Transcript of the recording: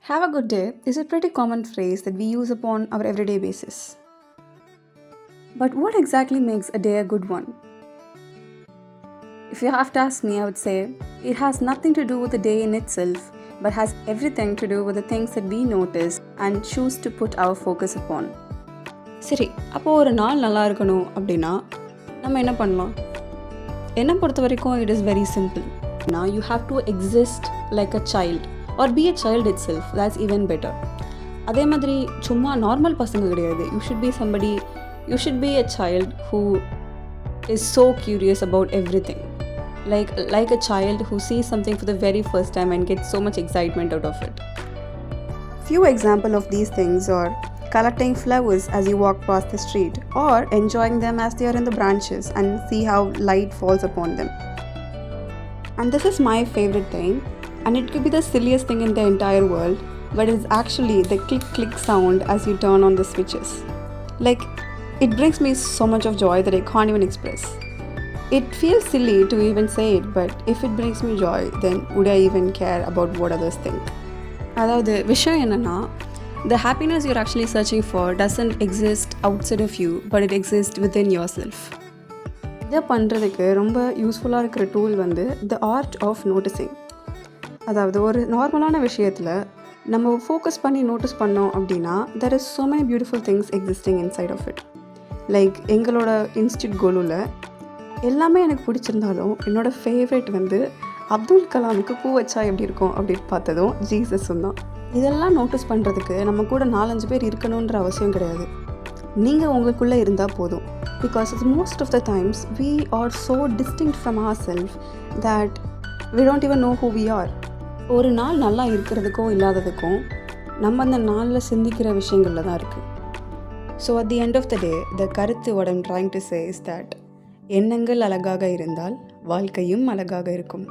Have a good day is a pretty common phrase that we use upon our everyday basis. But what exactly makes a day a good one? If you have to ask me, I would say it has nothing to do with the day in itself, but has everything to do with the things that we notice and choose to put our focus upon. சரி, அப்போ ஒரு நாள் நல்லா இருக்கணும் அப்படின்னா நம்ம என்ன பண்ணலாம்? என்னை பொறுத்த வரைக்கும் it is very simple. Now you have to exist like a child or be a child itself. That's even better. அதே மாதிரி சும்மா நார்மல் பசங்க கிடையாது. You should be a child who is so curious about everything. Like a child who sees something for the very first time and gets so much excitement out of it. Few examples of these things are collecting flowers as you walk past the street, or enjoying them as they are in the branches and see how light falls upon them. And this is my favorite thing, and it could be the silliest thing in the entire world, but it's actually the click sound as you turn on the switches. Like, it brings me so much of joy that I can't even express. It feels silly to even say it, but if it brings me joy, then would I even care about what others think? அதாவது விஷயம் என்னன்னா, the happiness you're actually searching for doesn't exist outside of you, but it exists within yourself. இதை பண்ணுறதுக்கு ரொம்ப யூஸ்ஃபுல்லாக இருக்கிற tool வந்து the art of noticing. அதாவது ஒரு நார்மலான விஷயத்தில் நம்ம ஃபோக்கஸ் பண்ணி நோட்டீஸ் பண்ணோம் அப்படின்னா there is so many beautiful things existing inside of it. Like எங்களோட இன்ஸ்டியூட் கோலுவில் எல்லாமே எனக்கு பிடிச்சிருந்தாலும் என்னோடய ஃபேவரட் வந்து அப்துல் கலாமுக்கு பூ வச்சா எப்படி இருக்கும் அப்படின்னு பார்த்ததும் ஜீசஸும் தான். இதெல்லாம் நோட்டீஸ் பண்ணுறதுக்கு நம்ம கூட 4-5 பேர் இருக்கணுன்ற அவசியம் கிடையாது. நீங்கள் உங்களுக்குள்ளே இருந்தால் போதும். Because most of the times we are so distinct from ourselves that we don't even know who we are. ஒரு நாள் நல்லா இருக்கிறதுக்கும் இல்லாததுக்கும் நம்ம அந்த நாளில் சிந்திக்கிற விஷயங்களில் தான் இருக்குது. So at the end of the day, the கருத்து what I'm trying to say is that எண்ணங்கள் அழகாக இருந்தால் வாழ்க்கையும் அழகாக இருக்கும்.